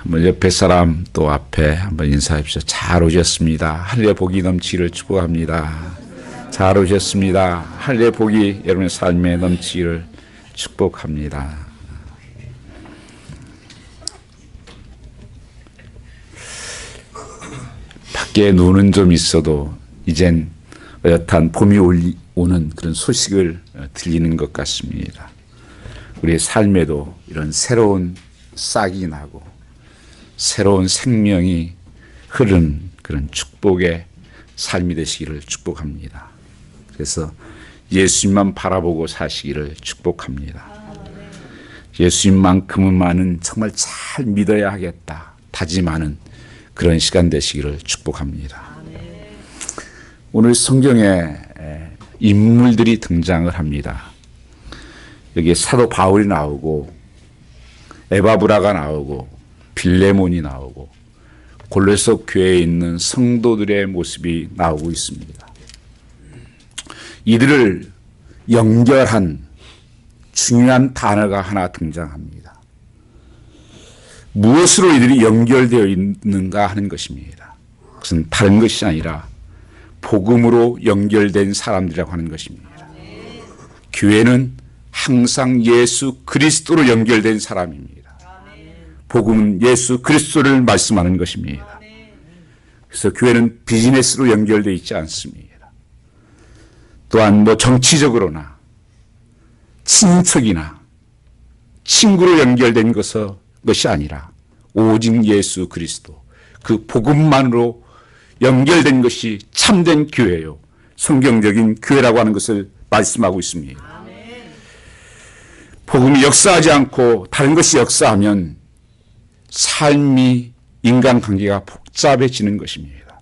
한번 옆에 사람 또 앞에 한번 인사해 주십시오. 잘 오셨습니다. 하늘의 복이 넘치기를 축복합니다. 잘 오셨습니다. 하늘의 복이 여러분의 삶에 넘치기를 축복합니다. 밖에 눈은 좀 있어도 이젠 어엿한 봄이 오는 그런 소식을 들리는 것 같습니다. 우리의 삶에도 이런 새로운 싹이 나고 새로운 생명이 흐르는 그런 축복의 삶이 되시기를 축복합니다. 그래서 예수님만 바라보고 사시기를 축복합니다. 예수님만큼만은 정말 잘 믿어야 하겠다 다짐하는 그런 시간 되시기를 축복합니다. 오늘 성경에 인물들이 등장을 합니다. 여기에 사도 바울이 나오고 에바브라가 나오고 빌레몬이 나오고 골로새 교회에 있는 성도들의 모습이 나오고 있습니다. 이들을 연결한 중요한 단어가 하나 등장합니다. 무엇으로 이들이 연결되어 있는가 하는 것입니다. 그것은 다른 것이 아니라 복음으로 연결된 사람들이라고 하는 것입니다. 교회는 항상 예수 그리스도로 연결된 사람입니다. 복음은 예수 그리스도를 말씀하는 것입니다. 그래서 교회는 비즈니스로 연결되어 있지 않습니다. 또한 정치적으로나 친척이나 친구로 연결된 것이 아니라 오직 예수 그리스도 그 복음만으로 연결된 것이 참된 교회요 성경적인 교회라고 하는 것을 말씀하고 있습니다. 복음이 역사하지 않고 다른 것이 역사하면 삶이 인간관계가 복잡해지는 것입니다.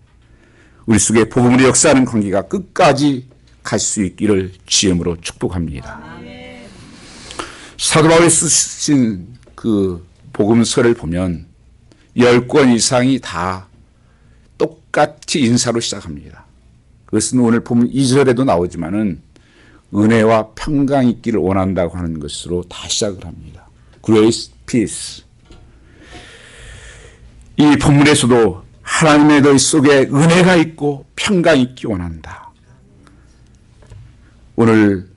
우리 속에 복음으로 역사하는 관계가 끝까지 갈 수 있기를 주님으로 축복합니다. 사도 바울이 쓰신 그 복음서를 보면 10권 이상이 다 똑같이 인사로 시작합니다. 그것은 오늘 보면 2절에도 나오지만은 은혜와 평강이 있기를 원한다고 하는 것으로 다 시작을 합니다. Grace, peace. 이 본문에서도 하나님의 너희 속에 은혜가 있고 평강이 있기 원한다. 오늘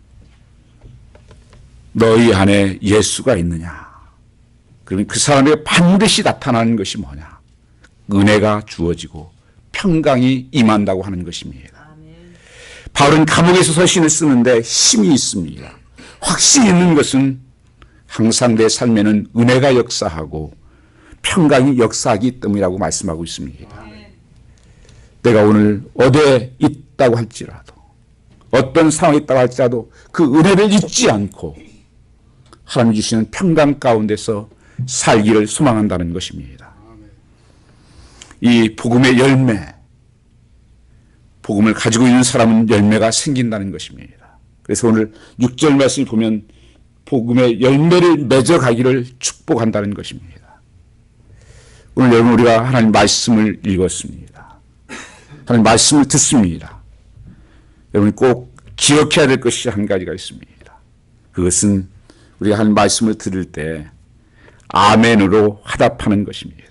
너희 안에 예수가 있느냐? 그러면 그 사람에게 반드시 나타나는 것이 뭐냐? 은혜가 주어지고 평강이 임한다고 하는 것입니다. 바울은 감옥에서 서신을 쓰는데 힘이 있습니다. 확신이 있는 것은 항상 내 삶에는 은혜가 역사하고 평강이 역사하기 때문이라고 말씀하고 있습니다. 내가 오늘 어디에 있다고 할지라도 어떤 상황에 있다고 할지라도 그 은혜를 잊지 않고 하나님 주시는 평강 가운데서 살기를 소망한다는 것입니다. 이 복음의 열매, 복음을 가지고 있는 사람은 열매가 생긴다는 것입니다. 그래서 오늘 6절 말씀을 보면 복음의 열매를 맺어가기를 축복한다는 것입니다. 오늘 여러분 우리가 하나님 말씀을 읽었습니다. 하나님 말씀을 듣습니다. 여러분이 꼭 기억해야 될 것이 한 가지가 있습니다. 그것은 우리가 하나님 말씀을 들을 때 아멘으로 화답하는 것입니다.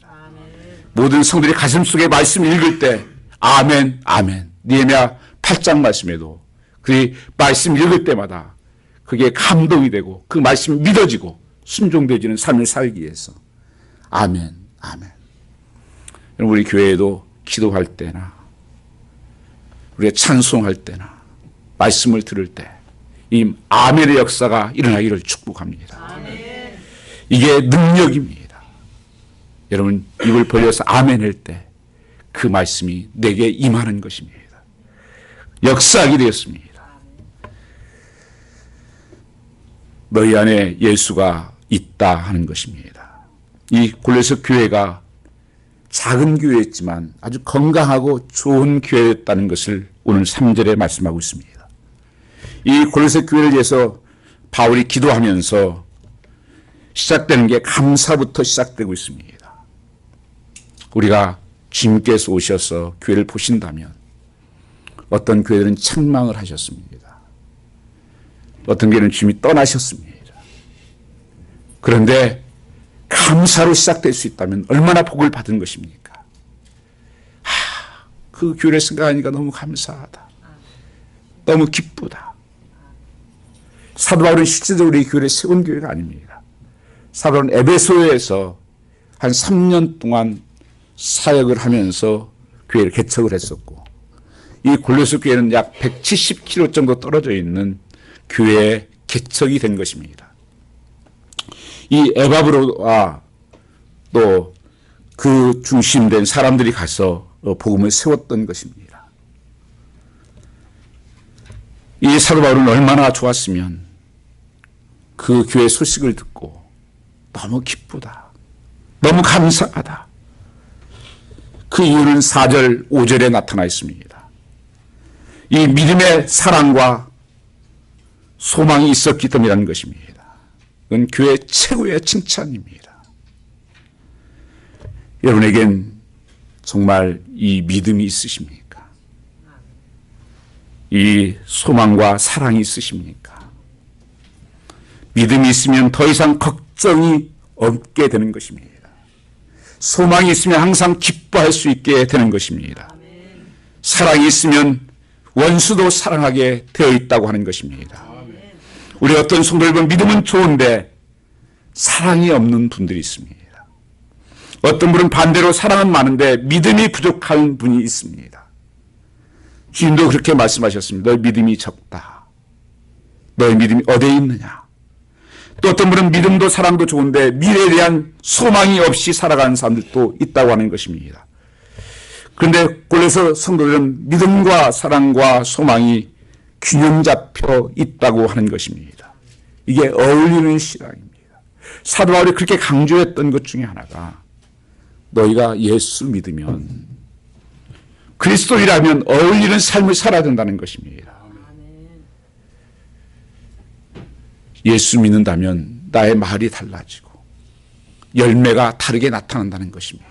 모든 성들이 가슴속에 말씀을 읽을 때 아멘, 아멘. 느헤미야 8장 말씀에도 그 말씀 읽을 때마다 그게 감동이 되고 그 말씀이 믿어지고 순종되어지는 삶을 살기 위해서 아멘, 아멘. 여러분 우리 교회에도 기도할 때나 우리가 찬송할 때나 말씀을 들을 때 이 아멘의 역사가 일어나기를 축복합니다. 아멘. 이게 능력입니다. 여러분 입을 벌려서 아멘 할 때 그 말씀이 내게 임하는 것입니다. 역사하게 되었습니다. 너희 안에 예수가 있다 하는 것입니다. 이 골로새 교회가 작은 교회였지만 아주 건강하고 좋은 교회였다는 것을 오늘 3절에 말씀하고 있습니다. 이 골로새 교회를 위해서 바울이 기도하면서 시작되는 게 감사부터 시작되고 있습니다. 우리가 주님께서 오셔서 교회를 보신다면 어떤 교회들은 책망을 하셨습니다. 어떤 교회는 주님이 떠나셨습니다. 그런데 감사로 시작될 수 있다면 얼마나 복을 받은 것입니까? 그 교회를 생각하니까 너무 감사하다. 너무 기쁘다. 사도 바울은 실제적으로 이 교회를 세운 교회가 아닙니다. 사도 바울은 에베소에서 한 3년 동안 사역을 하면서 교회를 개척을 했었고, 이 골로새 교회는 약 170km 정도 떨어져 있는 교회에 개척이 된 것입니다. 이 에바브로와 또 그 중심된 사람들이 가서 복음을 세웠던 것입니다. 이 사도 바울은 얼마나 좋았으면 그 교회 소식을 듣고 너무 기쁘다, 너무 감사하다. 그 이유는 4절, 5절에 나타나 있습니다. 이 믿음의 사랑과 소망이 있었기 때문이라는 것입니다. 그건 교회 최고의 칭찬입니다. 여러분에겐 정말 이 믿음이 있으십니까? 이 소망과 사랑이 있으십니까? 믿음이 있으면 더 이상 걱정이 없게 되는 것입니다. 소망이 있으면 항상 기뻐할 수 있게 되는 것입니다. 사랑이 있으면 원수도 사랑하게 되어 있다고 하는 것입니다. 우리 어떤 성도들 믿음은 좋은데 사랑이 없는 분들이 있습니다. 어떤 분은 반대로 사랑은 많은데 믿음이 부족한 분이 있습니다. 주님도 그렇게 말씀하셨습니다. 너의 믿음이 적다. 너의 믿음이 어디에 있느냐. 또 어떤 분은 믿음도 사랑도 좋은데 미래에 대한 소망이 없이 살아가는 사람들도 있다고 하는 것입니다. 그런데 골로새 성도들은 믿음과 사랑과 소망이 균형 잡혀 있다고 하는 것입니다. 이게 어울리는 신앙입니다. 사도 바울이 그렇게 강조했던 것 중에 하나가 너희가 예수 믿으면 그리스도이라면 어울리는 삶을 살아야 된다는 것입니다. 예수 믿는다면 나의 말이 달라지고 열매가 다르게 나타난다는 것입니다.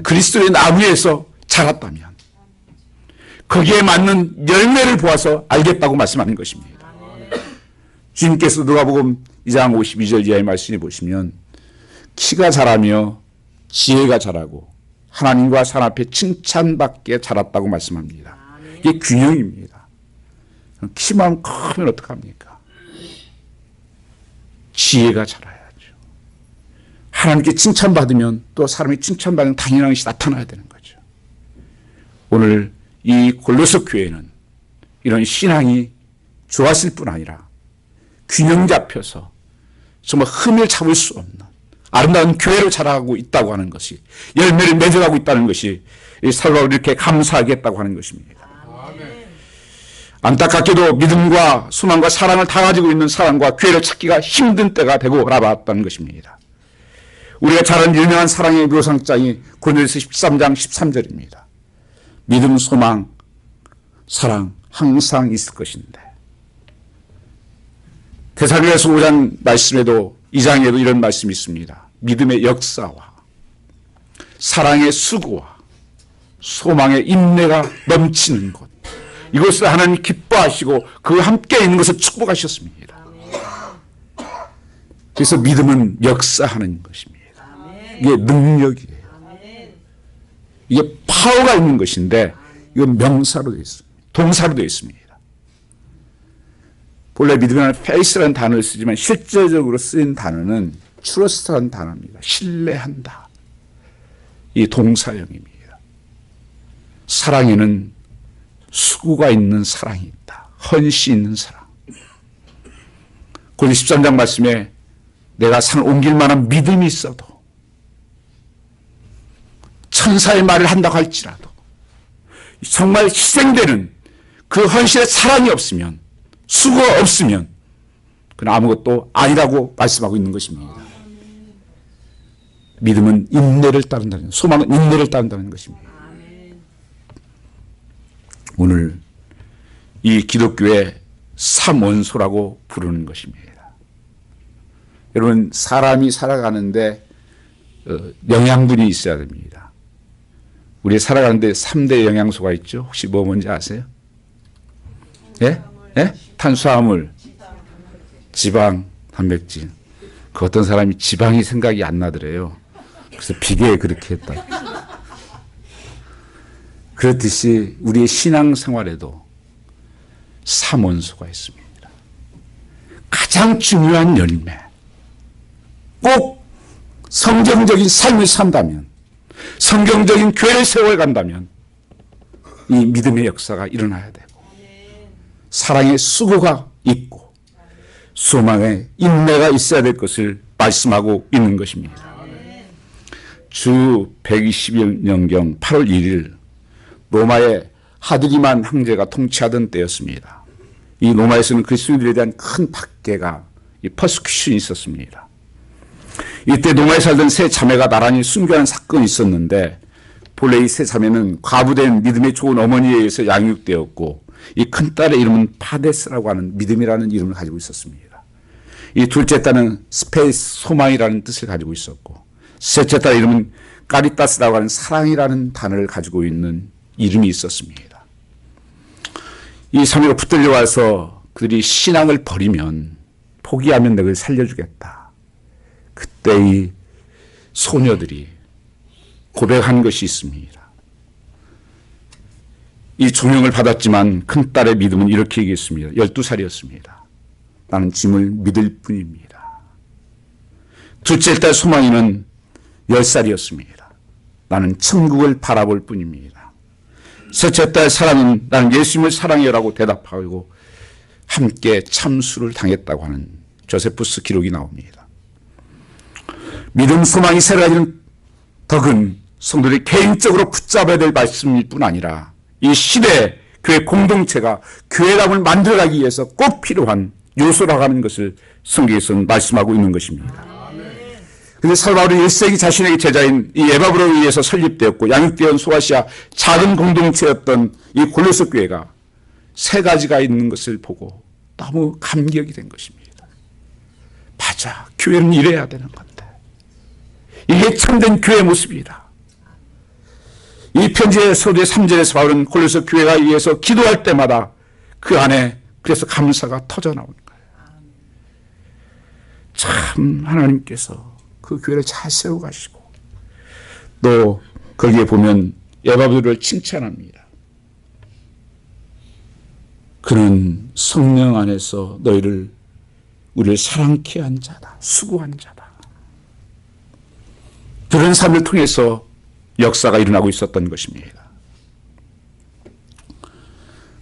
그리스도의 나무에서 자랐다면 거기에 맞는 열매를 보아서 알겠다고 말씀하는 것입니다. 주님께서 누가복음 2장 52절 이하의 말씀을 보시면 키가 자라며 지혜가 자라고 하나님과 사람 앞에 칭찬받게 자랐다고 말씀합니다. 이게 균형입니다. 키만 크면 어떡합니까? 지혜가 자라야죠. 하나님께 칭찬받으면 또 사람이 칭찬받는 당연한 것이 나타나야 되는 거죠. 오늘 이 골로새 교회는 이런 신앙이 좋았을 뿐 아니라 균형 잡혀서 정말 흠을 잡을 수 없는 아름다운 교회로 자라고 있다고 하는 것이, 열매를 맺어가고 있다는 것이 사도 바울이 이렇게 감사하게 했다고 하는 것입니다. 안타깝게도 믿음과 소망과 사랑을 다 가지고 있는 사람과 교회를 찾기가 힘든 때가 되고 나왔다는 것입니다. 우리가 잘 아는 유명한 사랑의 묘상장이 고린도후서 13장 13절입니다. 믿음, 소망, 사랑 항상 있을 것인데, 데살로니가서 5장 말씀에도 2장에도 이런 말씀이 있습니다. 믿음의 역사와 사랑의 수고와 소망의 인내가 넘치는 곳, 이것을 하나님 기뻐하시고 그 함께 있는 것을 축복하셨습니다. 그래서 믿음은 역사하는 것입니다. 이게 능력이에요. 이게 파워가 있는 것인데 이건 명사로 되어 있습니다. 동사로 되어 있습니다. 본래 믿음이라는 faith라는 단어를 쓰지만 실제적으로 쓰인 단어는 trust라는 단어입니다. 신뢰한다. 이 동사형입니다. 사랑에는 수고가 있는 사랑이 있다. 헌신 있는 사랑. 고린도 13장 말씀에 내가 산을 옮길 만한 믿음이 있어도 천사의 말을 한다고 할지라도 정말 희생되는 그 헌신의 사랑이 없으면, 수고가 없으면 그건 아무것도 아니라고 말씀하고 있는 것입니다. 믿음은 인내를 따른다는, 소망은 인내를 따른다는 것입니다. 오늘 이 기독교의 삼원소라고 부르는 것입니다. 여러분, 사람이 살아가는데 영양분이 있어야 됩니다. 우리 살아가는데 3대 영양소가 있죠. 혹시 뭐 뭔지 아세요? 예? 예? 탄수화물, 지방, 단백질. 그 어떤 사람이 지방이 생각이 안 나더래요. 그래서 비계에 그렇게 했다. 그렇듯이 우리의 신앙생활에도 삼원소가 있습니다. 가장 중요한 열매. 꼭 성경적인 삶을 산다면, 성경적인 교회를 세워간다면 이 믿음의 역사가 일어나야 되고, 사랑의 수고가 있고 소망의 인내가 있어야 될 것을 말씀하고 있는 것입니다. 주 120년경 8월 1일 로마의 하드리만 황제가 통치하던 때였습니다. 이 로마에서는 그리스도인들에 대한 큰 박해가, 이 퍼스큐션이 있었습니다. 이때 로마에 살던 세 자매가 나란히 순교하는 사건이 있었는데, 본래 이 세 자매는 과부된 믿음의 좋은 어머니에 의해서 양육되었고, 이 큰딸의 이름은 파데스라고 하는 믿음이라는 이름을 가지고 있었습니다. 이 둘째 딸은 스페이스, 소망이라는 뜻을 가지고 있었고, 셋째 딸의 이름은 까리타스라고 하는 사랑이라는 단어를 가지고 있는 이름이 있었습니다. 이 자매가 붙들려 와서 그들이 신앙을 버리면, 포기하면 너를 살려주겠다. 그때 이 소녀들이 고백한 것이 있습니다. 이 조명을 받았지만 큰딸의 믿음은 이렇게 얘기했습니다. 12살이었습니다. 나는 주님을 믿을 뿐입니다. 둘째 딸 소망이는 10살이었습니다. 나는 천국을 바라볼 뿐입니다. 셋째 딸 사랑은 나는 예수님을 사랑해요라고 대답하고 함께 참수를 당했다고 하는 조세푸스 기록이 나옵니다. 믿음, 소망이 세 가지는 덕은 성도들이 개인적으로 붙잡아야 될 말씀일 뿐 아니라 이 시대 교회 공동체가 교회감을 만들어가기 위해서 꼭 필요한 요소라고 하는 것을 성경에서는 말씀하고 있는 것입니다. 그런데 사도 바울이 1세기 자신에게 제자인 이 에바브로에 의해서 설립되었고 양육되어 온 소아시아 작은 공동체였던 이 골로새 교회가 세 가지가 있는 것을 보고 너무 감격이 된 것입니다. 맞아, 교회는 이래야 되는 건데. 이게 참된 교회의 모습이다. 이 편지의 서두의 3절에서 바울은 골로새 교회가 위해서 기도할 때마다 그 안에 그래서 감사가 터져 나오는 거예요. 참 하나님께서 그 교회를 잘 세워가시고, 또 거기에 보면 에바브로를 칭찬합니다. 그는 성령 안에서 너희를, 우리를 사랑케 한 자다. 수고한 자다. 그런 삶을 통해서 역사가 일어나고 있었던 것입니다.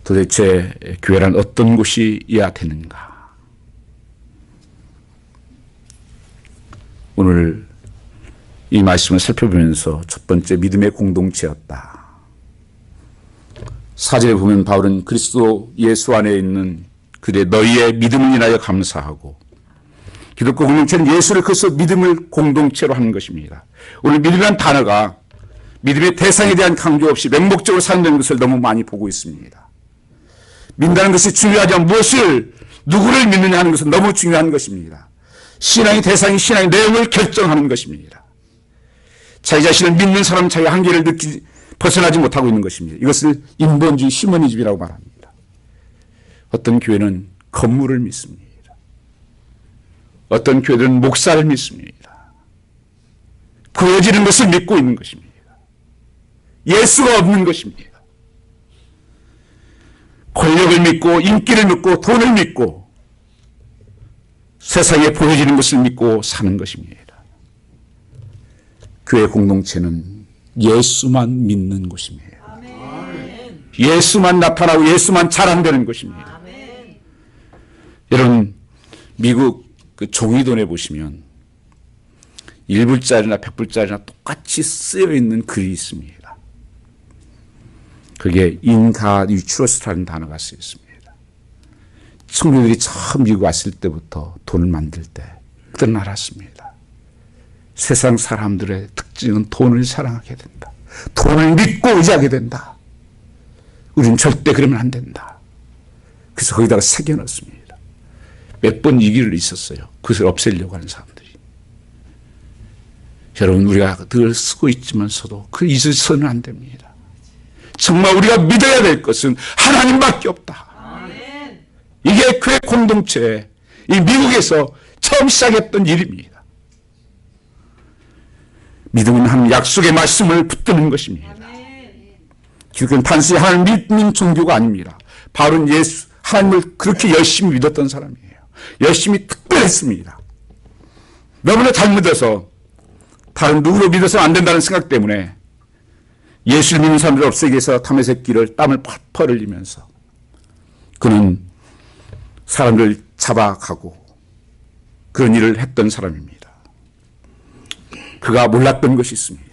도대체 교회란 어떤 곳이어야 되는가? 오늘 이 말씀을 살펴보면서 첫 번째, 믿음의 공동체였다. 4절에 보면 바울은 그리스도 예수 안에 있는 그들의 너희의 믿음을 인하여 감사하고, 기독교 공동체는 예수를 그리스도 믿음을 공동체로 하는 것입니다. 오늘 믿음이라는 단어가 믿음의 대상에 대한 강조 없이 맹목적으로 사용되는 것을 너무 많이 보고 있습니다. 믿는다는 것이 중요하지만 무엇을, 누구를 믿느냐 하는 것은 너무 중요한 것입니다. 신앙의 대상이 신앙의 내용을 결정하는 것입니다. 자기 자신을 믿는 사람은 자기 한계를 벗어나지 못하고 있는 것입니다. 이것을 인본주의 휴머니즘이라고 말합니다. 어떤 교회는 건물을 믿습니다. 어떤 교회들은 목사를 믿습니다. 구해지는 것을 믿고 있는 것입니다. 예수가 없는 것입니다. 권력을 믿고 인기를 믿고 돈을 믿고 세상에 보여지는 것을 믿고 사는 것입니다. 교회 공동체는 예수만 믿는 곳입니다. 아멘. 예수만 나타나고 예수만 자랑되는 것입니다. 아멘. 여러분, 미국 그 종이돈에 보시면 1불짜리나 100불짜리나 똑같이 쓰여 있는 글이 있습니다. 그게 인가 유추러스트라는 단어가 쓰여 있습니다. 청년들이 처음 미국 왔을 때부터 돈을 만들 때 그들은 알았습니다. 세상 사람들의 특징은 돈을 사랑하게 된다. 돈을 믿고 의지하게 된다. 우리는 절대 그러면 안 된다. 그래서 거기다가 새겨넣습니다. 몇 번 위기를 있었어요. 그것을 없애려고 하는 사람들이. 여러분, 우리가 늘 쓰고 있지만서도 그걸 잊어서는 안 됩니다. 정말 우리가 믿어야 될 것은 하나님밖에 없다. 아멘. 이게 교회 공동체, 이 미국에서 저 처음 시작했던 일입니다. 믿음은 하나님 약속의 말씀을 붙드는 것입니다. 기독교는 단순히 하나님을 믿는 종교가 아닙니다. 바울은 하나님을 그렇게 열심히 믿었던 사람이에요. 열심히 특별했습니다. 너무나 잘 믿어서 다른 누구로 믿어서는 안 된다는 생각 때문에 예수를 믿는 사람들을 없애기 위해서 다메섹 길을 땀을 펄펄 흘리면서 그는 사람들을 잡아가고 그런 일을 했던 사람입니다. 그가 몰랐던 것이 있습니다.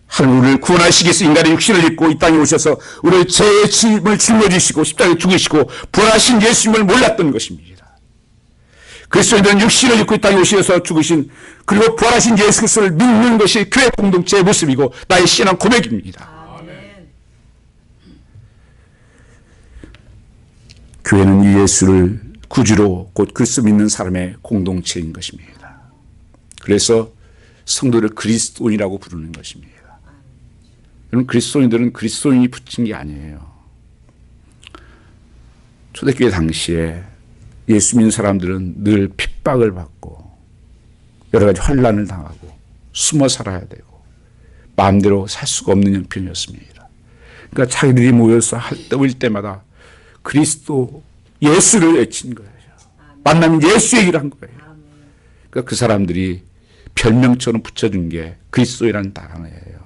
하나님 우리를 구원하시기 위해서 인간의 육신을 입고 이 땅에 오셔서 우리의 죄의 짐을 짊어지시고 십자가에 죽으시고 부활하신 예수님을 몰랐던 것입니다. 그리스도인들은 육신을 입고 이 땅에 오셔서 죽으신 그리고 부활하신 예수 그리스도를 믿는 것이 교회 공동체의 모습이고 나의 신앙 고백입니다. 아멘. 교회는 이 예수를 구주로 곧 그리스도 믿는 사람의 공동체인 것입니다. 그래서 성도를 그리스도인이라고 부르는 것입니다. 여러분, 그리스도인들은 그리스도인이 붙인 게 아니에요. 초대교회 당시에 예수 믿는 사람들은 늘 핍박을 받고 여러 가지 환난을 당하고 숨어 살아야 되고 마음대로 살 수가 없는 형편이었습니다. 그러니까 자기들이 모여서 모일 때마다 그리스도 예수를 외친 거예요. 만나면 예수 얘기를 한 거예요. 그러니까 그 사람들이 별명처럼 붙여준 게 그리스도이라는 단어예요.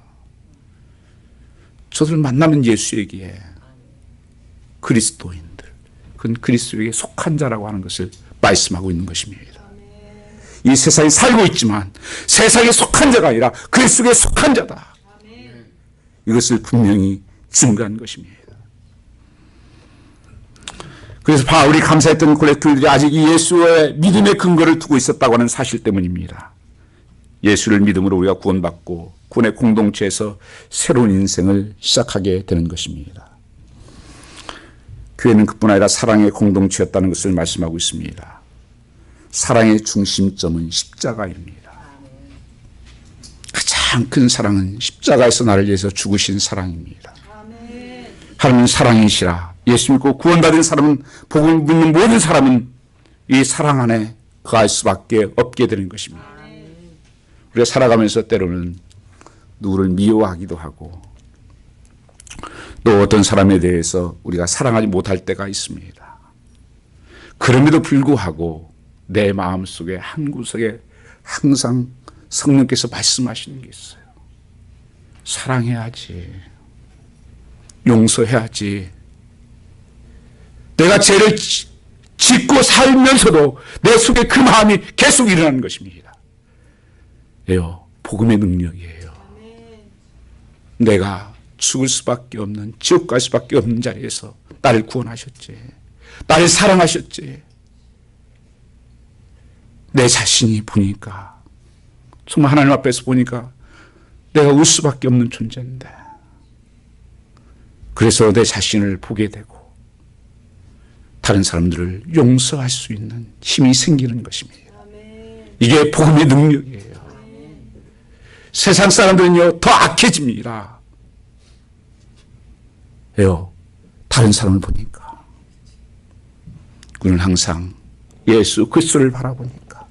저들 만나면 예수 얘기해. 그리스도인들. 그건 그리스도에게 속한 자라고 하는 것을 말씀하고 있는 것입니다. 이 세상에 살고 있지만 세상에 속한 자가 아니라 그리스도에 속한 자다. 이것을 분명히 증거한 것입니다. 그래서 바울이 감사했던 고레교인들이 아직 이 예수의 믿음의 근거를 두고 있었다고 하는 사실 때문입니다. 예수를 믿음으로 우리가 구원받고 구원의 공동체에서 새로운 인생을 시작하게 되는 것입니다. 교회는 그뿐 아니라 사랑의 공동체였다는 것을 말씀하고 있습니다. 사랑의 중심점은 십자가입니다. 가장 큰 사랑은 십자가에서 나를 위해서 죽으신 사랑입니다. 하나님은 사랑이시라. 예수 믿고 구원받은 사람은, 복음을 믿는 모든 사람은 이 사랑 안에 거할 수밖에 없게 되는 것입니다. 우리가 살아가면서 때로는 누구를 미워하기도 하고 또 어떤 사람에 대해서 우리가 사랑하지 못할 때가 있습니다. 그럼에도 불구하고 내 마음속에 한 구석에 항상 성령께서 말씀하시는 게 있어요. 사랑해야지. 용서해야지. 내가 죄를 짓고 살면서도 내 속에 그 마음이 계속 일어나는 것입니다. 예요. 복음의 능력이에요. 내가 죽을 수밖에 없는, 지옥 갈 수밖에 없는 자리에서 나를 구원하셨지. 나를 사랑하셨지. 내 자신이 보니까, 정말 하나님 앞에서 보니까 내가 울 수밖에 없는 존재인데, 그래서 내 자신을 보게 되고 다른 사람들을 용서할 수 있는 힘이 생기는 것입니다. 이게 복음의 능력이에요. 세상 사람들은요, 더 악해집니다. 왜요? 다른 사람을 보니까. 우리는 항상 예수 그리스도를 바라보니까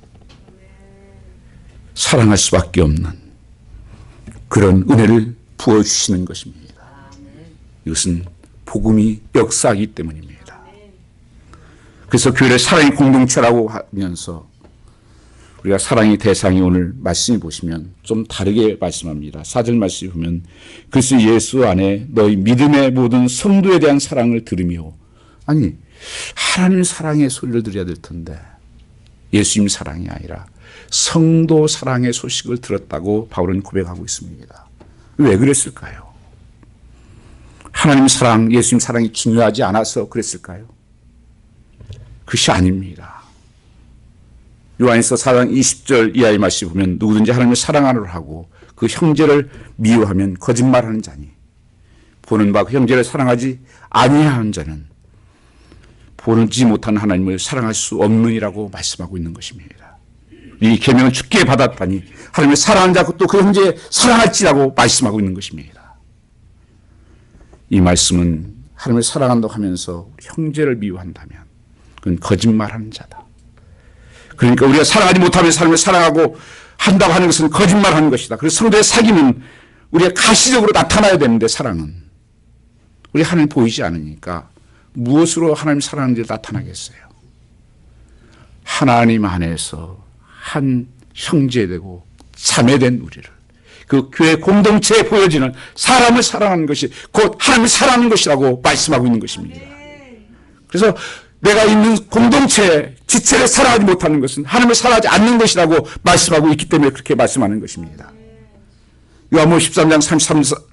사랑할 수밖에 없는 그런 은혜를 부어주시는 것입니다. 이것은 복음이 역사하기 때문입니다. 그래서 교회를 사랑의 공동체라고 하면서 우리가 사랑의 대상이 오늘 말씀이 보시면 좀 다르게 말씀합니다. 4절 말씀이 보면 그리스도 예수 안에 너희 믿음의 모든 성도에 대한 사랑을 들으며, 아니 하나님 사랑의 소리를 들어야 될 텐데 예수님 사랑이 아니라 성도 사랑의 소식을 들었다고 바울은 고백하고 있습니다. 왜 그랬을까요? 하나님 사랑, 예수님 사랑이 중요하지 않아서 그랬을까요? 그것이 아닙니다. 요한일서 4장 20절 이하의 말씀 보면 누구든지 하나님을 사랑하노라 하고 그 형제를 미워하면 거짓말하는 자니 보는 바 그 형제를 사랑하지 아니하는 자는 보지 못한 하나님을 사랑할 수 없느니라고 말씀하고 있는 것입니다. 이 계명을 주께 받았다니 하나님을 사랑하는 자 또 그 형제 사랑할지라고 말씀하고 있는 것입니다. 이 말씀은 하나님을 사랑한다고 하면서 형제를 미워한다면 그건 거짓말하는 자다. 그러니까 우리가 사랑하지 못하면 사람을 사랑하고 한다고 하는 것은 거짓말하는 것이다. 그래서 성도의 사귐은 우리가 가시적으로 나타나야 되는데 사랑은 우리 하나님 보이지 않으니까 무엇으로 하나님 사랑하는지 나타나겠어요. 하나님 안에서 한 형제되고 자매된 우리를 그 교회 공동체에 보여지는 사람을 사랑하는 것이 곧 하나님을 사랑하는 것이라고 말씀하고 있는 것입니다. 그래서 내가 있는 공동체에 지체를 사랑하지 못하는 것은 하나님을 사랑하지 않는 것이라고 말씀하고 있기 때문에 그렇게 말씀하는 것입니다. 요한복음 13장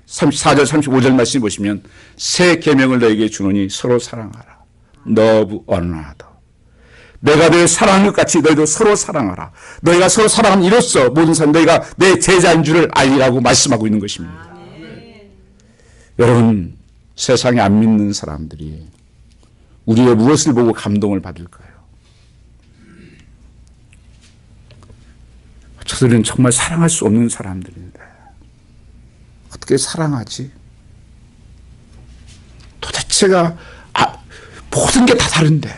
34절 35절 말씀 보시면 새 계명을 너에게 주노니 서로 사랑하라. Love one another. 내가 너를 사랑한 것 같이 너희도 서로 사랑하라. 너희가 서로 사랑하는 이로써 모든 사람 너희가 내 제자인 줄을 알리라고 말씀하고 있는 것입니다. 여러분, 세상에 안 믿는 사람들이 우리의 무엇을 보고 감동을 받을까요? 저들은 정말 사랑할 수 없는 사람들인데 어떻게 사랑하지? 도대체가 모든 게 다 다른데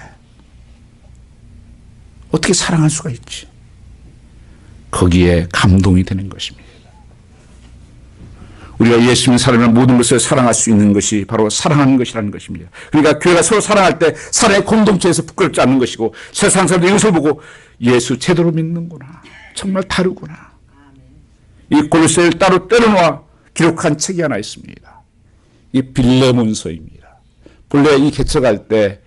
어떻게 사랑할 수가 있지? 거기에 감동이 되는 것입니다. 우리가 예수 믿는 사람이란 모든 것을 사랑할 수 있는 것이 바로 사랑하는 것이라는 것입니다. 그러니까 교회가 서로 사랑할 때 사랑의 공동체에서 부끄럽지 않는 것이고 세상 사람들이 이것을 보고 예수 제대로 믿는구나. 정말 다르구나. 이 골로새를 따로 떼어놓아 기록한 책이 하나 있습니다. 이 빌레몬서입니다. 본래 이 개척할 때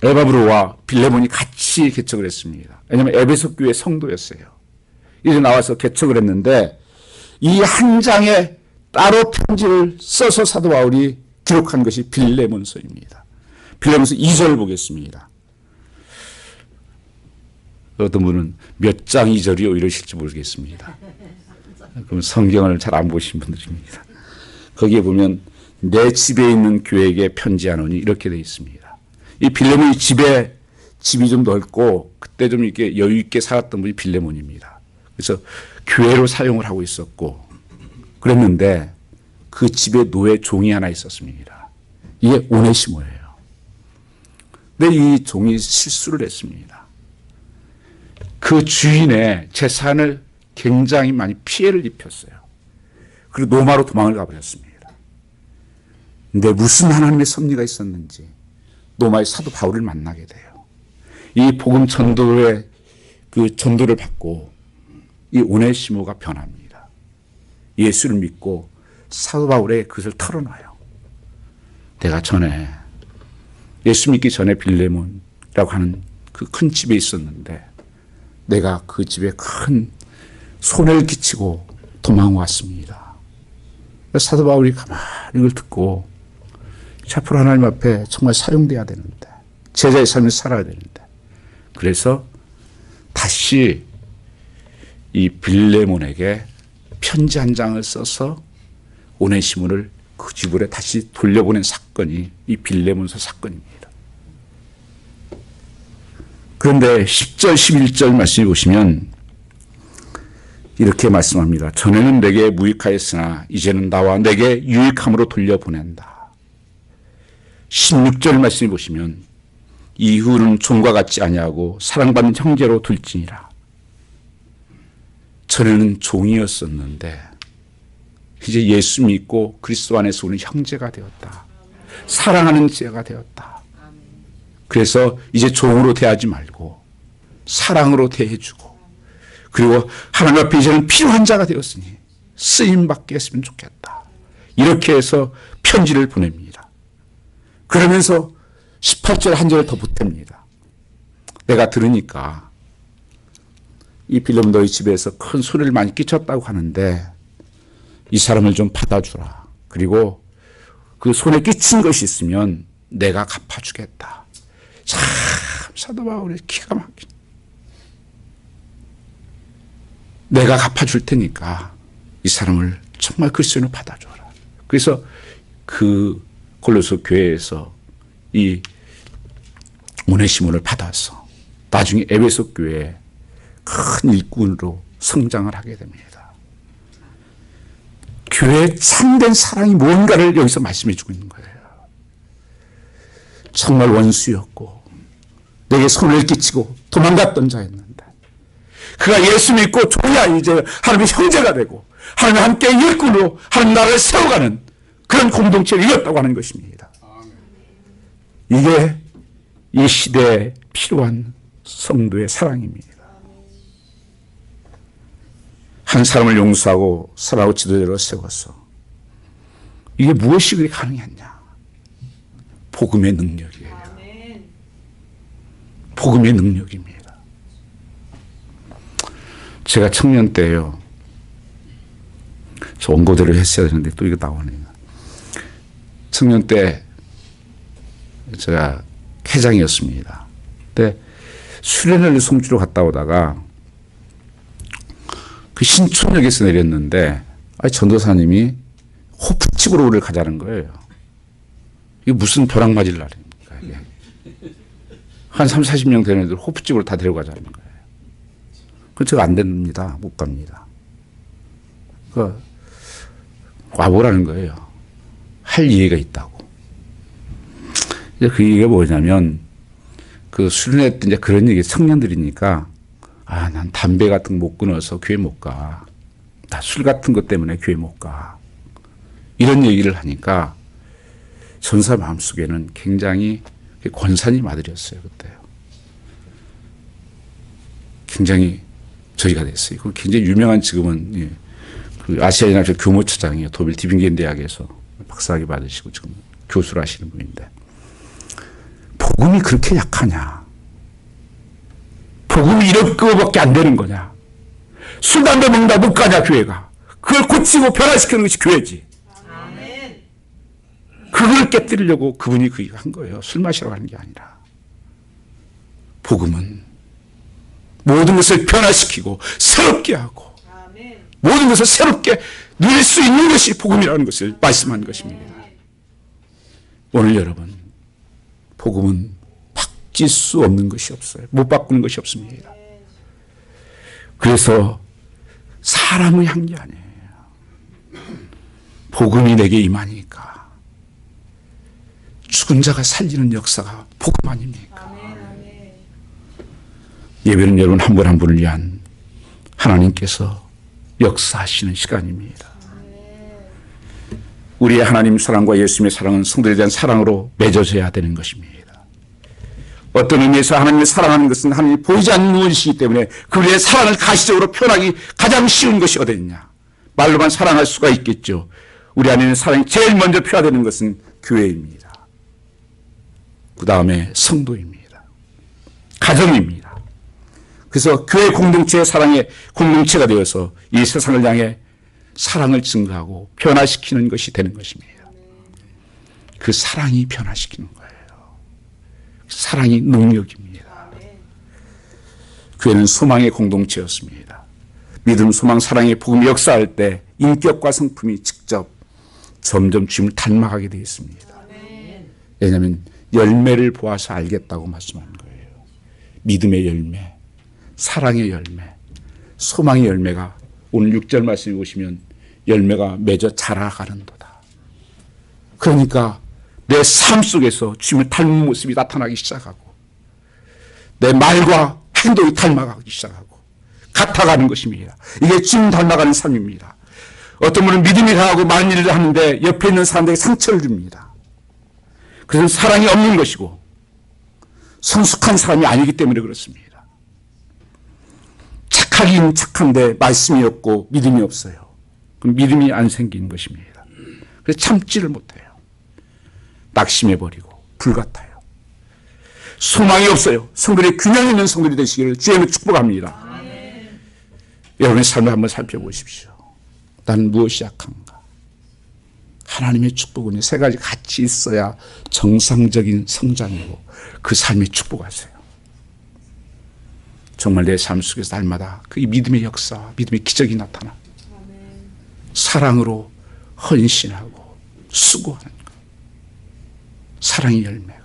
에바브로와 빌레몬이 같이 개척을 했습니다. 왜냐하면 에베소 교회 성도였어요. 이제 나와서 개척을 했는데 이 한 장에 따로 편지를 써서 사도 바울이 기록한 것이 빌레몬서입니다. 빌레몬서 2절 보겠습니다. 어떤 분은 몇 장 2절이요 이러실지 모르겠습니다. 그럼 성경을 잘 안 보신 분들입니다. 거기에 보면 내 집에 있는 교회에게 편지하노니 이렇게 되어 있습니다. 이 빌레몬이 집이 좀 넓고 그때 좀 이렇게 여유 있게 살았던 분이 빌레몬입니다. 그래서 교회로 사용을 하고 있었고 그랬는데 그 집에 노예 종이 하나 있었습니다. 이게 오네시모예요. 근데 이 종이 실수를 했습니다. 그 주인의 재산을 굉장히 많이 피해를 입혔어요. 그리고 로마로 도망을 가버렸습니다. 근데 무슨 하나님의 섭리가 있었는지 로마의 사도 바울을 만나게 돼요. 이 복음 전도의 그 전도를 받고 이 오네시모가 변합니다. 예수를 믿고 사도 바울의 그것을 털어놔요. 내가 전에 예수 믿기 전에 빌레몬이라고 하는 그 큰 집에 있었는데 내가 그 집에 큰 손해를 끼치고 도망왔습니다. 사도 바울이 가만히 이걸 듣고 앞으로 하나님 앞에 정말 사용돼야 되는데 제자의 삶을 살아야 되는데 그래서 다시 이 빌레몬에게 편지 한 장을 써서 오네시모를 그 집으로 다시 돌려보낸 사건이 이 빌레몬서 사건입니다. 그런데 10절 11절 말씀을 보시면 이렇게 말씀합니다. 전에는 내게 무익하였으나 이제는 나와 내게 유익함으로 돌려보낸다. 16절 말씀을 보시면 이후는 종과 같지 아니하고 사랑받는 형제로 둘지니라. 전에는 종이었었는데 이제 예수 믿고 그리스도 안에서 우리는 형제가 되었다. 사랑하는 제가 되었다. 그래서 이제 종으로 대하지 말고 사랑으로 대해주고 그리고 하나님 앞에 이제는 필요한 자가 되었으니 쓰임받게 했으면 좋겠다. 이렇게 해서 편지를 보냅니다. 그러면서 18절 한 절을 더 보탭니다. 내가 들으니까 이 빌레몬 너희 집에서 큰 소리를 많이 끼쳤다고 하는데 이 사람을 좀 받아주라. 그리고 그 손에 끼친 것이 있으면 내가 갚아주겠다. 참 사도 바울의 기가 막힌. 내가 갚아줄 테니까 이 사람을 정말 그리스도인으로 받아줘라. 그래서 그 골로새 교회에서 이 오네시모를 받아서 나중에 에베소 교회에 큰 일꾼으로 성장을 하게 됩니다. 교회의 참된 사랑이 뭔가를 여기서 말씀해 주고 있는 거예요. 정말 원수였고 내게 손을 끼치고 도망갔던 자였는데 그가 예수 믿고 줘야 이제 하나님의 형제가 되고 하나님과 함께 일꾼으로 하나님 나라를 세워가는 그런 공동체를 이뤘다고 하는 것입니다. 이게 이 시대에 필요한 성도의 사랑입니다. 한 사람을 용서하고 사랑하고 지도자로 세워서 이게 무엇이 그리 가능했냐? 복음의 능력이에요. 복음의 능력입니다. 제가 청년 때요. 저 원고대로 했어야 되는데 또 이거 나오네요. 청년 때 제가 회장이었습니다. 근데 수련회를 송주로 갔다 오다가 그 신촌역에서 내렸는데 전도사님이 호프집으로 우리를 가자는 거예요. 이게 무슨 벼락 맞을 날입니까? 이게. 한 30, 40명 되는 애들 호프집으로 다 데려가자는 거예요. 그래서 제가 안 됩니다. 못 갑니다. 와보라는 거예요. 할 이해가 있다고. 이제 그 얘기가 뭐냐면 그 수련회 때 이제 그런 얘기 청년들이니까 난 담배 같은 거 못 끊어서 교회 못 가. 나 술 같은 것 때문에 교회 못 가. 이런 얘기를 하니까 전사 마음속에는 굉장히 권사님 아들이었어요. 그때요. 굉장히 저희가 됐어요. 그 굉장히 유명한 지금은 그 아시아연합회 교모처장이에요. 독일 디빙겐 대학에서 박사학위 받으시고 지금 교수를 하시는 분인데 복음이 그렇게 약하냐? 복음이 이렇게밖에 안 되는 거냐? 술, 담배 먹는다 못 가냐 교회가? 그걸 고치고 변화시키는 것이 교회지. 아멘. 그걸 깨뜨리려고 그분이 그거 한 거예요. 술 마시라고 하는 게 아니라. 복음은 모든 것을 변화시키고 새롭게 하고 아멘. 모든 것을 새롭게 누릴 수 있는 것이 복음이라는 것을 말씀한 것입니다. 오늘 여러분 복음은 바뀔 수 없는 것이 없어요. 못 바꾸는 것이 없습니다. 그래서 사람의 한 게 아니에요. 복음이 내게 임하니까 죽은 자가 살리는 역사가 복음 아닙니까? 예배는 여러분 한 분 한 분을 위한 하나님께서 역사하시는 시간입니다. 우리의 하나님 사랑과 예수님의 사랑은 성도에 대한 사랑으로 맺어져야 되는 것입니다. 어떤 의미에서 하나님을 사랑하는 것은 하나님이 보이지 않는 무엇이기 때문에 그들의 사랑을 가시적으로 표현하기 가장 쉬운 것이 어디냐. 말로만 사랑할 수가 있겠죠. 우리 안에는 사랑이 제일 먼저 표현되는 것은 교회입니다. 그 다음에 성도입니다. 가정입니다. 그래서 교회 공동체의 사랑의 공동체가 되어서 이 세상을 향해 사랑을 증거하고 변화시키는 것이 되는 것입니다. 그 사랑이 변화시키는 거예요. 사랑이 능력입니다. 교회는 소망의 공동체였습니다. 믿음, 소망, 사랑의 복음이 역사할 때 인격과 성품이 직접 점점 주님을 닮아가게 되어 있습니다. 왜냐하면 열매를 보아서 알겠다고 말씀하는 거예요. 믿음의 열매, 사랑의 열매, 소망의 열매가 오늘 6절 말씀에 보시면 열매가 맺어 자라가는도다. 그러니까 내 삶 속에서 주님을 닮은 모습이 나타나기 시작하고 내 말과 행동이 닮아가기 시작하고 같아가는 것입니다. 이게 주님 닮아가는 삶입니다. 어떤 분은 믿음이 강하고 많은 일을 하는데 옆에 있는 사람들에게 상처를 줍니다. 그것은 사랑이 없는 것이고 성숙한 사람이 아니기 때문에 그렇습니다. 착하긴 착한데 말씀이 없고 믿음이 없어요. 그럼 믿음이 안 생긴 것입니다. 그래서 참지를 못해요. 낙심해버리고 불같아요. 소망이 없어요. 성들이 균형 있는 성들이 되시기를 주님을 축복합니다. 아멘. 여러분의 삶을 한번 살펴보십시오. 나는 무엇이 약한가? 하나님의 축복은 세 가지 같이 있어야 정상적인 성장이고 그 삶에 축복하세요. 정말 내 삶 속에서 날마다 그 믿음의 역사, 믿음의 기적이 나타나. 아멘. 사랑으로 헌신하고 수고하는 것. 사랑의 열매가.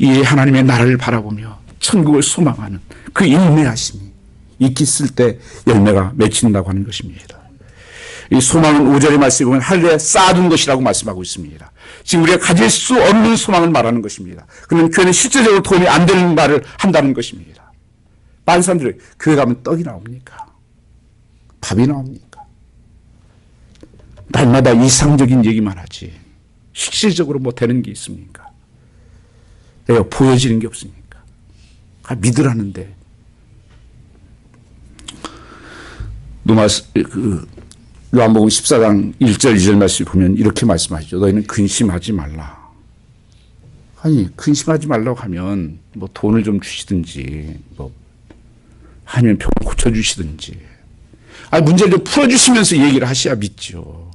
이 하나님의 나라를 바라보며 천국을 소망하는 그 인내하심이 있기 있을 때 열매가 맺힌다고 하는 것입니다. 이 소망은 5절의 말씀에 보면 하늘에 쌓아둔 것이라고 말씀하고 있습니다. 지금 우리가 가질 수 없는 소망을 말하는 것입니다. 그러면 교회는 실제적으로 도움이 안 되는 말을 한다는 것입니다. 많은 사람들이 교회 가면 떡이 나옵니까? 밥이 나옵니까? 날마다 이상적인 얘기만 하지 실질적으로 뭐 되는 게 있습니까? 내가 보여지는 게 없으니까. 믿으라는데 요한복음 14장 1절 2절 말씀 보면 이렇게 말씀하시죠. 너희는 근심하지 말라. 아니 근심하지 말라고 하면 뭐 돈을 좀 주시든지 뭐 아니면 병을 고쳐주시든지 아니 문제를 좀 풀어주시면서 얘기를 하셔야 믿죠.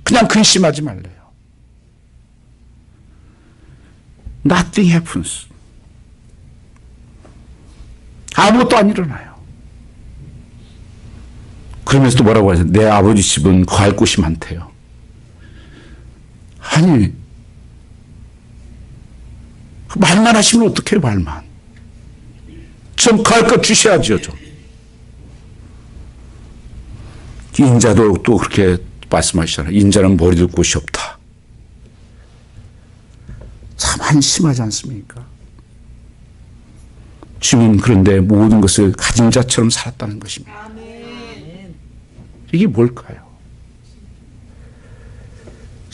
그냥 근심하지 말래요. Nothing happens. 아무것도 안 일어나요. 그러면서 또 뭐라고 하죠? 내 아버지 집은 거할 곳이 많대요. 아니 말만 하시면 어떡해요? 말만. 좀 거할 것 주셔야죠. 좀. 인자도 또 그렇게 말씀하시잖아요. 인자는 머리둘 곳이 없다. 참 한심하지 않습니까? 주님은 그런데 모든 것을 가진 자처럼 살았다는 것입니다. 이게 뭘까요?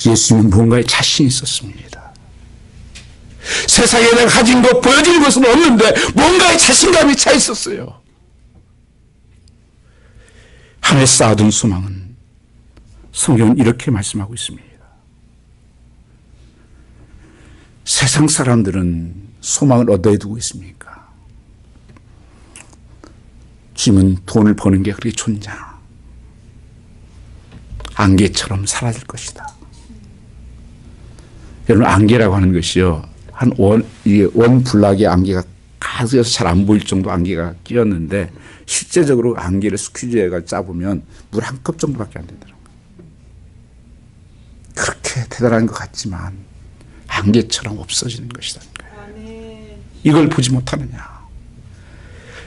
예수님은 뭔가에 자신이 있었습니다. 세상에 내가 가진 것, 보여지는 것은 없는데 뭔가에 자신감이 차 있었어요. 하늘에 쌓아둔 소망은 성경은 이렇게 말씀하고 있습니다. 세상 사람들은 소망을 어디에 두고 있습니까? 주님은 돈을 버는 게 그렇게 좋냐? 안개처럼 사라질 것이다. 여러분 안개라고 하는 것이요. 원 블락의 안개가 가득해서 잘 안 보일 정도 안개가 끼었는데 실제적으로 안개를 스퀴즈해가 짜보면 물 한 컵 정도밖에 안 되더라고요. 그렇게 대단한 것 같지만 안개처럼 없어지는 것이다. 이걸 보지 못하느냐.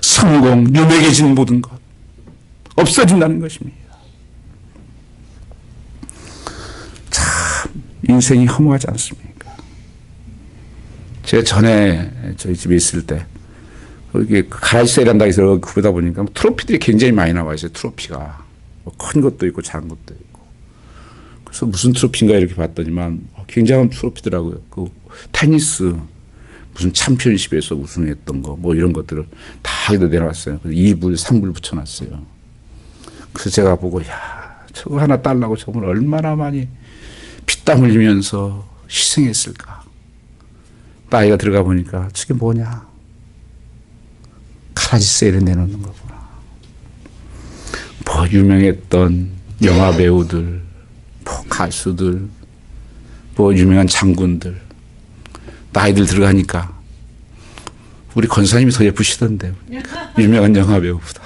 성공, 유명해진 모든 것 없어진다는 것입니다. 참 인생이 허무하지 않습니까? 제가 전에 저희 집에 있을 때 거기 가라지 세일한다 해서 그러다 보니까 트로피들이 굉장히 많이 나와 있어요. 트로피가 뭐 큰 것도 있고 작은 것도 있고. 그래서 무슨 트로피인가 이렇게 봤더니만 굉장한 트로피더라고요. 그 테니스 무슨 챔피언십에서 우승했던 거 뭐 이런 것들을 다 여기다 내려왔어요. 그래서 2불, 3불 붙여놨어요. 그래서 제가 보고 야 저거 하나 딸라고 저걸 얼마나 많이 피땀 흘리면서 희생했을까. 나이가 들어가 보니까 저게 뭐냐. 가라지 세일에 내놓는 거구나. 뭐 유명했던 영화 배우들, 뭐 가수들, 뭐 유명한 장군들 나이들 들어가니까 우리 권사님이 더 예쁘시던데 유명한 영화 배우보다.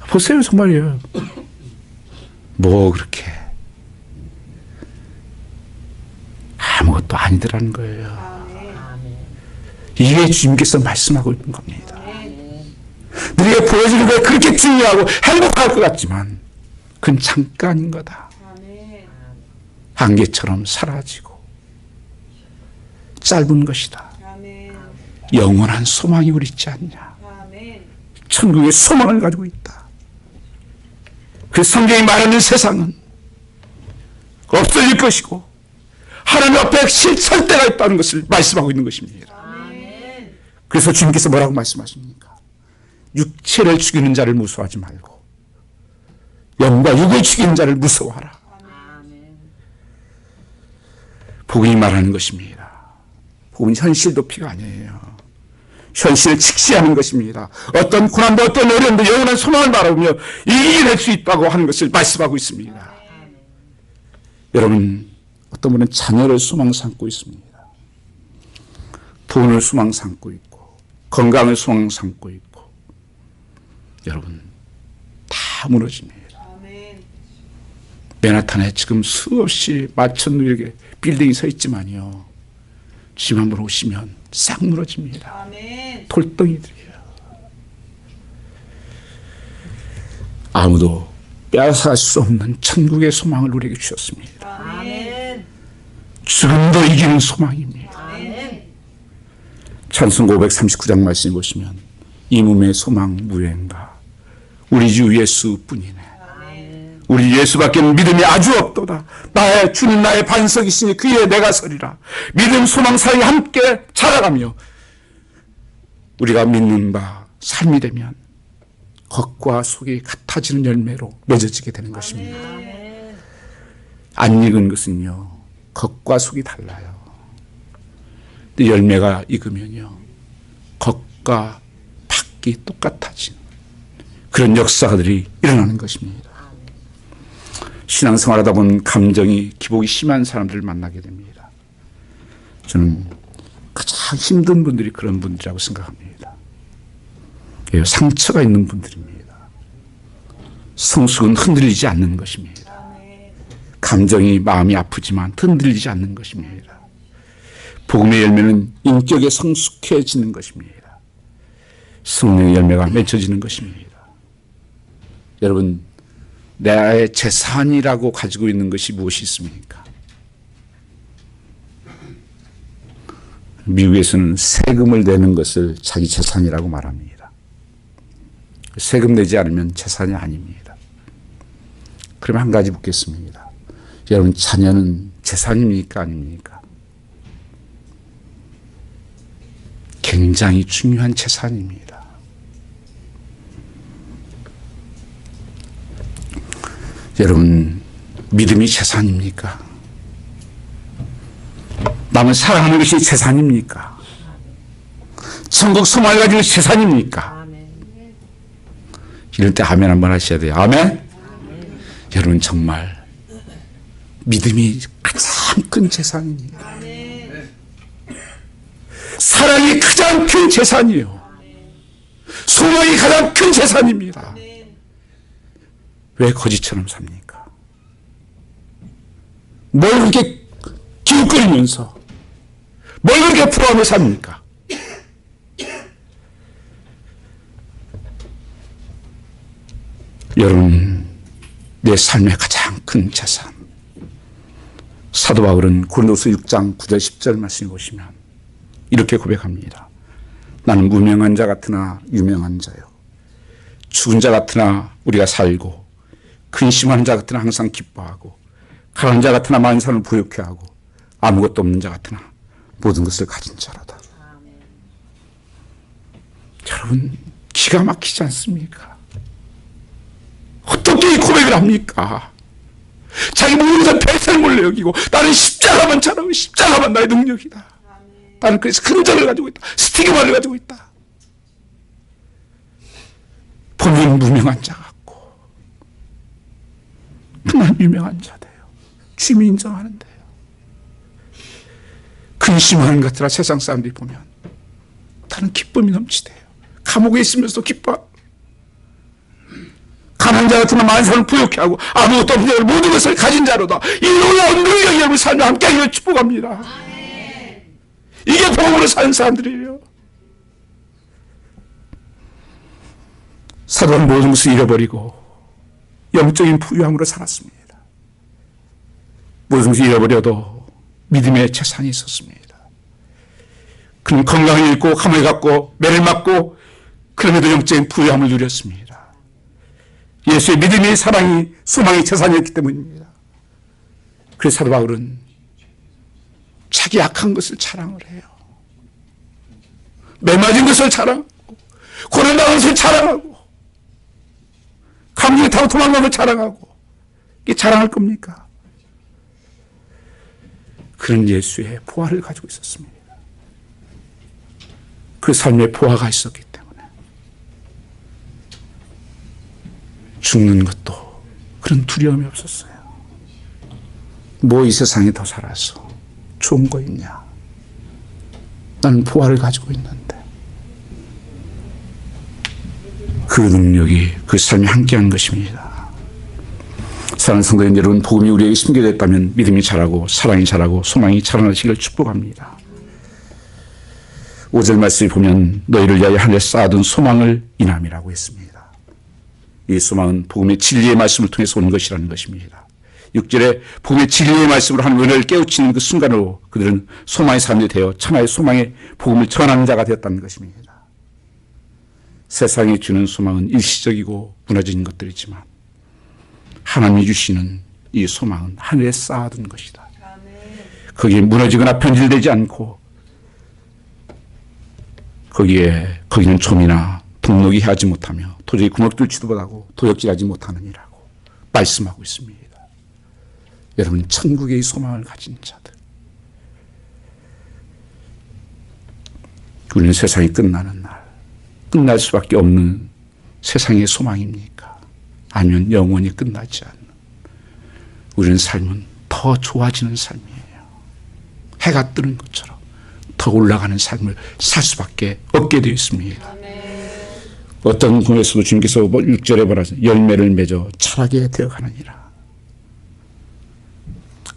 보세요 정말이에요. 뭐 그렇게 아무것도 아니더라는 거예요. 이게 주님께서 말씀하고 있는 겁니다. 너희가 보여지는 게 그렇게 중요하고 행복할 것 같지만 그건 잠깐인 거다. 안개처럼 사라지고 짧은 것이다. 영원한 소망이 우리 있지 않냐. 천국의 소망을 가지고 있다. 그 성경이 말하는 세상은 없어질 것이고 하나님 앞에 실천 때가 있다는 것을 말씀하고 있는 것입니다. 그래서 주님께서 뭐라고 말씀하십니까? 육체를 죽이는 자를 무서워하지 말고 영과 육을 죽이는 자를 무서워하라. 복음이 말하는 것입니다. 복음은 현실 도피가 아니에요. 현실을 직시하는 것입니다. 어떤 고난도 어떤 어려움도 영원한 소망을 바라보며 이겨낼 수 있다고 하는 것을 말씀하고 있습니다. 여러분 어떤 분은 자녀를 소망 삼고 있습니다. 돈을 소망 삼고 있고 건강을 소망 삼고 있고 여러분 다 무너집니다. 맨하탄에 지금 수없이 마천루에게 빌딩이 서 있지만요. 지금 한번 오시면 싹 무너집니다. 돌덩이들이에요. 아무도 빼앗아갈 수 없는 천국의 소망을 우리에게 주셨습니다. 아멘. 죽음도 이기는 소망입니다. 아멘. 찬송가 539장 말씀 보시면 이 몸의 소망 무행가 우리 주 예수뿐이네. 우리 예수밖에는 믿음이 아주 없도다. 나의 주는 나의 반석이시니 그에 내가 서리라. 믿음 소망 사이에 함께 자라가며 우리가 믿는 바 삶이 되면 겉과 속이 같아지는 열매로 맺어지게 되는 것입니다. 안 익은 것은요 겉과 속이 달라요. 근데 열매가 익으면요 겉과 밖이 똑같아진 그런 역사들이 일어나는 것입니다. 신앙생활하다 보면 감정이 기복이 심한 사람들을 만나게 됩니다. 저는 가장 힘든 분들이 그런 분들이라고 생각합니다. 상처가 있는 분들입니다. 성숙은 흔들리지 않는 것입니다. 감정이 마음이 아프지만 흔들리지 않는 것입니다. 복음의 열매는 인격에 성숙해지는 것입니다. 성령의 열매가 맺혀지는 것입니다. 여러분 나의 재산이라고 가지고 있는 것이 무엇이 있습니까? 미국에서는 세금을 내는 것을 자기 재산이라고 말합니다. 세금 내지 않으면 재산이 아닙니다. 그럼 한 가지 묻겠습니다. 여러분 자녀는 재산입니까? 아닙니까? 굉장히 중요한 재산입니다. 여러분 믿음이 재산입니까? 남을 사랑하는 것이 재산입니까? 천국 소망을 가지고 재산입니까? 이럴 때 아멘 한번 하셔야 돼요. 아멘? 여러분 정말 믿음이 가장 큰 재산입니다. 사랑이 가장 큰 재산이에요. 소망이 가장 큰 재산입니다. 왜 거지처럼 삽니까? 뭘 그렇게 기웃거리면서 뭘 그렇게 부러워하며 삽니까? 여러분 내 삶의 가장 큰 재산 사도 바울은 고린도서 6장 9절 10절 말씀을 보시면 이렇게 고백합니다. 나는 무명한 자 같으나 유명한 자요 죽은 자 같으나 우리가 살고 근심하는 자 같으나 항상 기뻐하고 가난한 자 같으나 만사를 부욕해 하고 아무것도 없는 자 같으나 모든 것을 가진 자라다. 여러분 기가 막히지 않습니까? 어떻게 이 고백을 합니까? 자기 모든 것을 배설물로 여기고 나는 십자가만 잘하고 십자가만 나의 능력이다. 나는 그래서 흔적을 가지고 있다. 스티그마를 가지고 있다. 본인 무명한 자 같고 난 유명한 자대요. 주님이 인정하는데요. 근심하는 것 같으라 세상 사람들이 보면 나는 기쁨이 넘치대요. 감옥에 있으면서도 기뻐. 가난한 자 같으나 만사를 부욕해 하고 아무것도 없는 자를 모든 것을 가진 자로다. 이 놀라운 능력이 여러분 삶에 함께하기를 축복합니다. 이게 복음으로 사는 사람들이에요. 사도는 모든 것을 잃어버리고 영적인 부유함으로 살았습니다. 모든 것을 잃어버려도 믿음의 재산이 있었습니다. 그는 건강을 잃고 감을 갖고 매를 맞고 그럼에도 영적인 부유함을 누렸습니다. 예수의 믿음이 사랑이 소망이 재산이었기 때문입니다. 그래서 사도 바울은 자기 약한 것을 자랑을 해요. 매 맞은 것을 자랑하고 고난당한 것을 자랑하고 감기를 타고 도망간 것을 자랑하고 이게 자랑할 겁니까? 그는 예수의 보화를 가지고 있었습니다. 그 삶에 보화가 있었기 때문에 죽는 것도 그런 두려움이 없었어요. 뭐 이 세상에 더 살아서 좋은 거 있냐? 나는 보화를 가지고 있는데. 그 능력이 그 삶이 함께한 것입니다. 사랑하는 성도님 여러분, 복음이 우리에게 심겨졌다면 믿음이 자라고 사랑이 자라고 소망이 자라나시기를 축복합니다. 5절 말씀에 보면 너희를 위하여 하늘에 쌓아둔 소망을 인함이라고 했습니다. 이 소망은 복음의 진리의 말씀을 통해서 온 것이라는 것입니다. 6절에 복음의 진리의 말씀으로 하는 은혜를 깨우치는 그 순간으로 그들은 소망의 사람이 되어 천하의 소망의 복음을 전하는 자가 되었다는 것입니다. 세상이 주는 소망은 일시적이고 무너진 것들이지만 하나님이 주시는 이 소망은 하늘에 쌓아둔 것이다. 거기에 무너지거나 변질되지 않고 거기는 좀이나 등록이 하지 못하며 도저히 구멍 뚫지도 못하고 도역질하지 못하느니라고 말씀하고 있습니다. 여러분, 천국의 소망을 가진 자들, 우리는 세상이 끝나는 날, 끝날 수밖에 없는 세상의 소망입니까? 아니면 영원히 끝나지 않는 우리는 삶은 더 좋아지는 삶이에요. 해가 뜨는 것처럼 더 올라가는 삶을 살 수밖에 없게 되어 있습니다. 어떤 구에서도 주님께서 6절에 말하신 열매를 맺어 철학에 되어가느니라.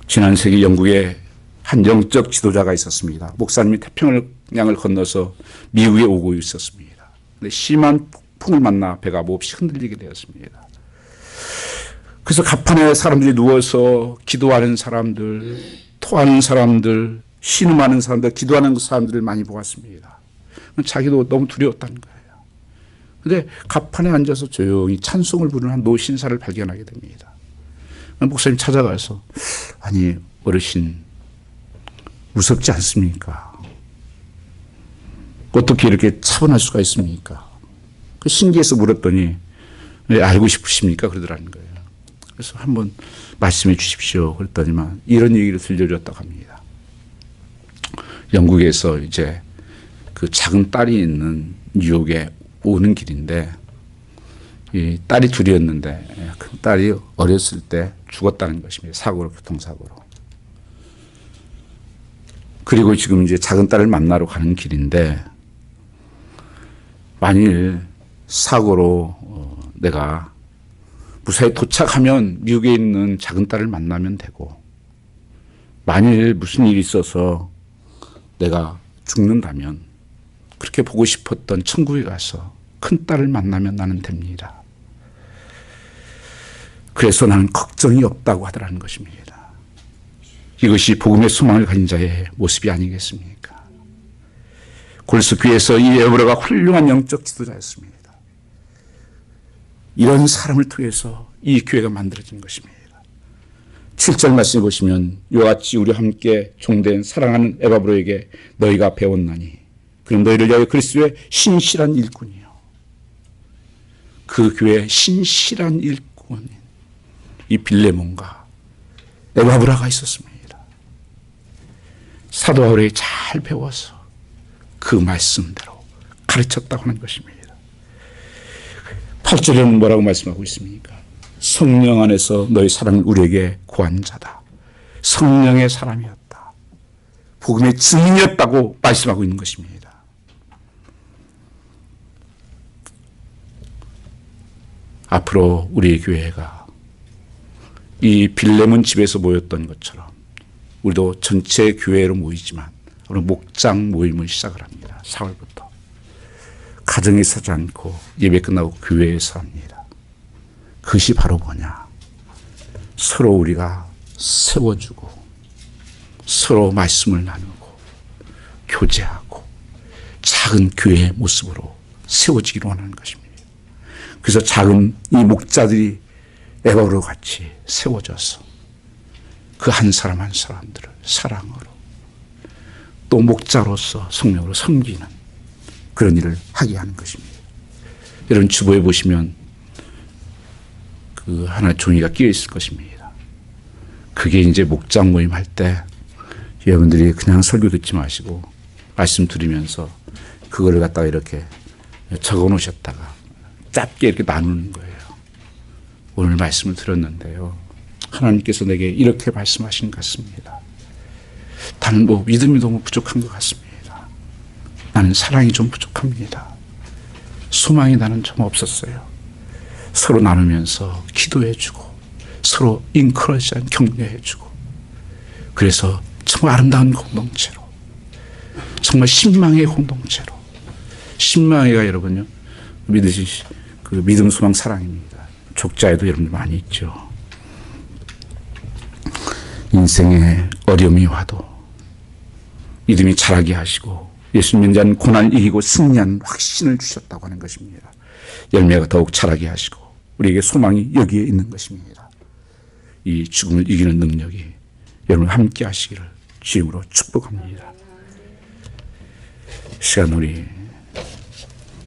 지난 세기 영국에 한 영적 지도자가 있었습니다. 목사님이 태평양을 건너서 미국에 오고 있었습니다. 근데 심한 풍을 만나 배가 몹시 흔들리게 되었습니다. 그래서 갑판에 사람들이 누워서 기도하는 사람들, 토하는 사람들, 신음하는 사람들, 기도하는 사람들을 많이 보았습니다. 자기도 너무 두려웠다는 거예요. 그런데 갑판에 앉아서 조용히 찬송을 부르는 한 노신사를 발견하게 됩니다. 목사님 찾아가서, 아니 어르신 무섭지 않습니까? 어떻게 이렇게 차분할 수가 있습니까? 그 신기해서 물었더니 왜 알고 싶으십니까? 그러더라는 거예요. 그래서 한번 말씀해 주십시오. 그랬더니만 이런 얘기를 들려줬다고 합니다. 영국에서 이제 그 작은 딸이 있는 뉴욕에 오는 길인데 이 딸이 둘이었는데 그 딸이 어렸을 때 죽었다는 것입니다. 사고로, 교통사고로. 그리고 지금 이제 작은 딸을 만나러 가는 길인데 만일 사고로 내가 무사히 도착하면 미국에 있는 작은 딸을 만나면 되고 만일 무슨 일이 있어서 내가 죽는다면 그렇게 보고 싶었던 천국에 가서 큰 딸을 만나면 나는 됩니다. 그래서 나는 걱정이 없다고 하더라는 것입니다. 이것이 복음의 소망을 가진 자의 모습이 아니겠습니까? 골스 교회에서 이 에브라가 훌륭한 영적 지도자였습니다. 이런 사람을 통해서 이 교회가 만들어진 것입니다. 7절 말씀해 보시면 이와 같이 우리와 함께 종된 사랑하는 에바브로에게 너희가 배웠나니 그는 너희를 위하여 그리스도의 신실한 일꾼이요. 그 교회의 신실한 일꾼인 이 빌레몬과 에바브라가 있었습니다. 사도 바울이 잘 배워서 그 말씀대로 가르쳤다고 하는 것입니다. 8절에는 뭐라고 말씀하고 있습니까? 성령 안에서 너희 사랑을 우리에게 구한 자다. 성령의 사람이었다. 복음의 증인이었다고 말씀하고 있는 것입니다. 앞으로 우리 교회가 이 빌레몬 집에서 모였던 것처럼 우리도 전체 교회로 모이지만 오늘 목장 모임을 시작을 합니다. 4월부터. 가정에서 하지 않고 예배 끝나고 교회에서 합니다. 그것이 바로 뭐냐? 서로 우리가 세워주고 서로 말씀을 나누고 교제하고 작은 교회의 모습으로 세워지기로 하는 것입니다. 그래서 작은 이 목자들이 에바브로 같이 세워져서 그 한 사람 한 사람들을 사랑으로 또 목자로서 성령으로 섬기는 그런 일을 하게 하는 것입니다. 여러분 주보에 보시면 그 하나 종이가 끼어 있을 것입니다. 그게 이제 목장 모임 할 때 여러분들이 그냥 설교 듣지 마시고 말씀 들으면서 그거를 갖다가 이렇게 적어 놓으셨다가 짧게 이렇게 나누는 거예요. 오늘 말씀을 들었는데요. 하나님께서 내게 이렇게 말씀하신 것 같습니다. 나는 믿음이 너무 부족한 것 같습니다. 나는 사랑이 좀 부족합니다. 소망이 나는 좀 없었어요. 서로 나누면서 기도해주고 서로 인커러지한 격려해주고 그래서 정말 아름다운 공동체로 정말 신망의 공동체로 신망회가 여러분요 믿으시 그 믿음 소망 사랑입니다. 족자에도 여러분들 많이 있죠. 인생에 어려움이 와도 믿음이 자라게 하시고 예수님 자는 고난을 이기고 승리한 확신을 주셨다고 하는 것입니다. 열매가 더욱 자라게 하시고 우리에게 소망이 여기에 있는 것입니다. 이 죽음을 이기는 능력이 여러분 함께 하시기를 주님으로 축복합니다. 시간 우리